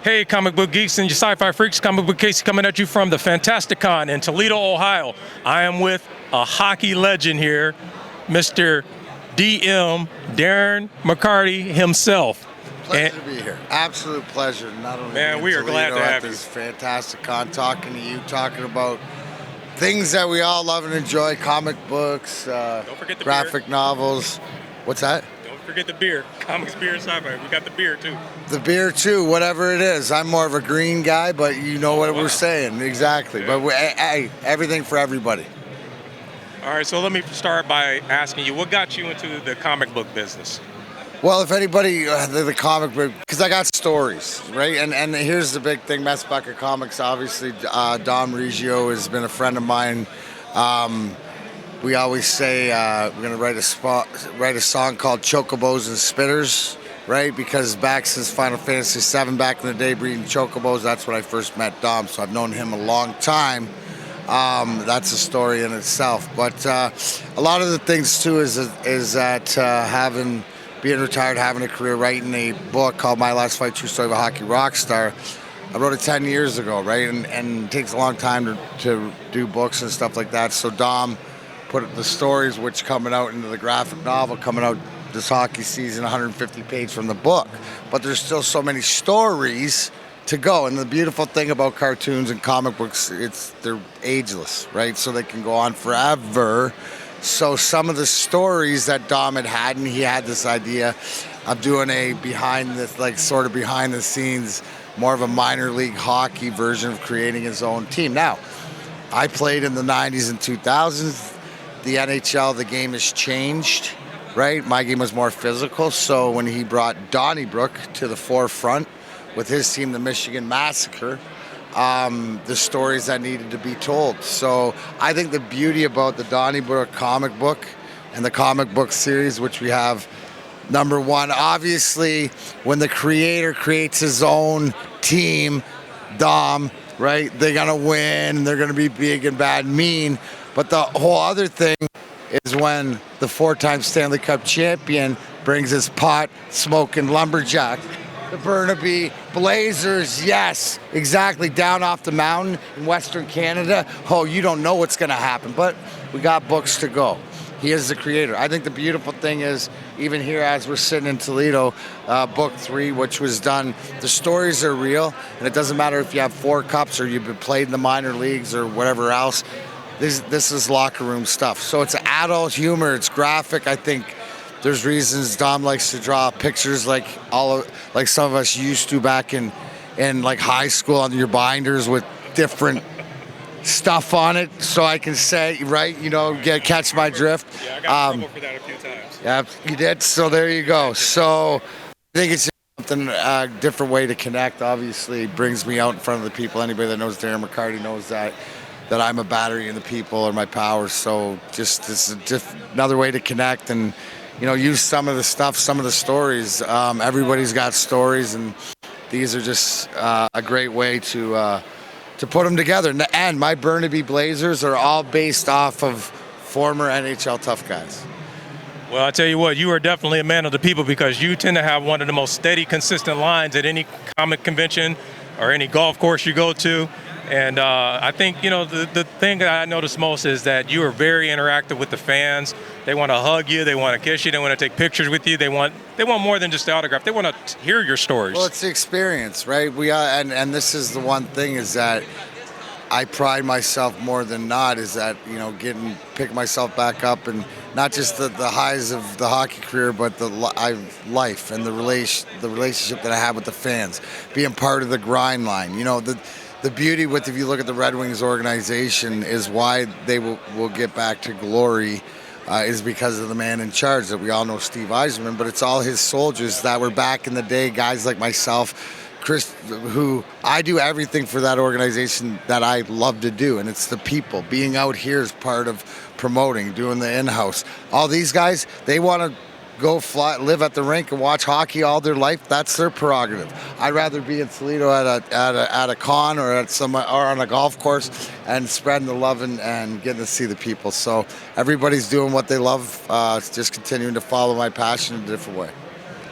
Hey, comic book geeks and your sci-fi freaks, comic book Casey coming at you from the Fantasticon in Toledo, Ohio. I am with a hockey legend here, Mr. DM, Darren McCarty himself. Pleasure to be here. Absolute pleasure. Not only Man, we are glad to have you. This Fantasticon, talking to you, talking about things that we all love and enjoy: comic books, Don't forget the graphic beer. novels. What's that? Don't forget the beer. Comics, beer, and sci-fi. We got the beer too. The beer too, whatever it is. I'm more of a green guy, but you know what we're saying exactly. Yeah. But hey, everything for everybody. All right, so let me start by asking you, what got you into the comic book business? Well, if anybody, the comic book, because I got stories, right? And here's the big thing, Mess Bucket Comics, obviously, Dom Riggio has been a friend of mine. We always say we're going to write a song called Chocobos and Spitters, right? Because back since Final Fantasy VII, back in the day, breeding chocobos, that's when I first met Dom, so I've known him a long time. That's a story in itself. But a lot of the things, too, is that being retired, having a career, writing a book called My Last Fight, True Story of a Hockey Rock Star. I wrote it 10 years ago, right? And it takes a long time to do books and stuff like that. So Dom put the stories, which coming out into the graphic novel, coming out this hockey season, 150 pages from the book. But there's still so many stories to go. And the beautiful thing about cartoons and comic books, they're ageless, right? So they can go on forever. So some of the stories that Dom had, and he had this idea of doing a behind the scenes, more of a minor league hockey version of creating his own team. Now, I played in the 90s and 2000s. The NHL, the game has changed, right? My game was more physical. So when he brought Donnybrook to the forefront with his team, the Michigan Massacre, the stories that needed to be told. So I think the beauty about the Donnybrook comic book and the comic book series, which we have, number one, obviously, when the creator creates his own team, Dom, right, they're going to win, they're going to be big and bad and mean. But the whole other thing is when the four-time Stanley Cup champion brings his pot-smoking lumberjack. The Burnaby Blazers, yes, exactly, down off the mountain in Western Canada. Oh, you don't know what's going to happen, but we got books to go. He is the creator. I think the beautiful thing is, even here as we're sitting in Toledo, book 3, which was done, the stories are real, and it doesn't matter if you have 4 cups or you've been played in the minor leagues or whatever else. This is locker room stuff. So it's adult humor, it's graphic. I think there's reasons Dom likes to draw pictures like some of us used to back in like high school on your binders with different stuff on it, so I can say, right, catch my drift. Yeah, I got in trouble for that a few times. Yeah, you did. So there you go. So I think it's something, a different way to connect. Obviously, it brings me out in front of the people. Anybody that knows Darren McCarty knows that I'm a battery in the people or my powers. So just this is another way to connect and use some of the stuff, some of the stories. Everybody's got stories, and these are just a great way to put them together. And my Burnaby Blazers are all based off of former NHL tough guys. Well, I tell you what, you are definitely a man of the people because you tend to have one of the most steady, consistent lines at any comic convention or any golf course you go to. And I think, the thing that I notice most is that you are very interactive with the fans. They want to hug you. They want to kiss you. They want to take pictures with you. They want more than just the autograph. They want to hear your stories. Well, it's the experience, right? And this is the one thing is that I pride myself more than not is that, pick myself back up and not just the highs of the hockey career, but the life and the relationship that I have with the fans, being part of the grind line. The beauty if you look at the Red Wings organization is why they will get back to glory is because of the man in charge that we all know, Steve Yzerman, but it's all his soldiers that were back in the day, guys like myself, Chris, who I do everything for that organization that I love to do, and it's the people. Being out here is part of promoting, doing the in-house. All these guys, they want to go live at the rink and watch hockey all their life. That's their prerogative. I'd rather be in Toledo at a con or on a golf course and spreading the love and getting to see the people. So everybody's doing what they love. Just continuing to follow my passion in a different way.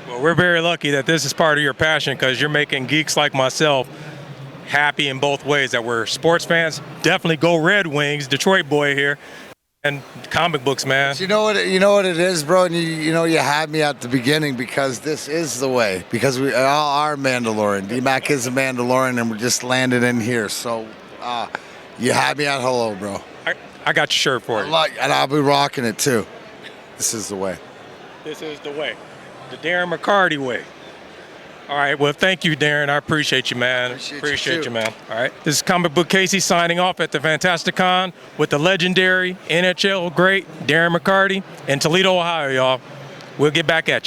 Well, Well, we're very lucky that this is part of your passion because you're making geeks like myself happy in both ways. That we're sports fans. Definitely go Red Wings, Detroit boy here, and comic books, man. You know what? You know what it is, bro. And you had me at the beginning because this is the way. Because we all are Mandalorian. D-Mac is a Mandalorian, and we just landed in here. So you had me at hello, bro. I got your shirt for you. And I'll be rocking it too. This is the way. This is the way. The Darren McCarty way. All right. Well, thank you, Darren. I appreciate you, man. Appreciate you, man. All right. This is Comic Book Casey signing off at the Fantasticon with the legendary NHL great Darren McCarty in Toledo, Ohio, y'all. We'll get back at you.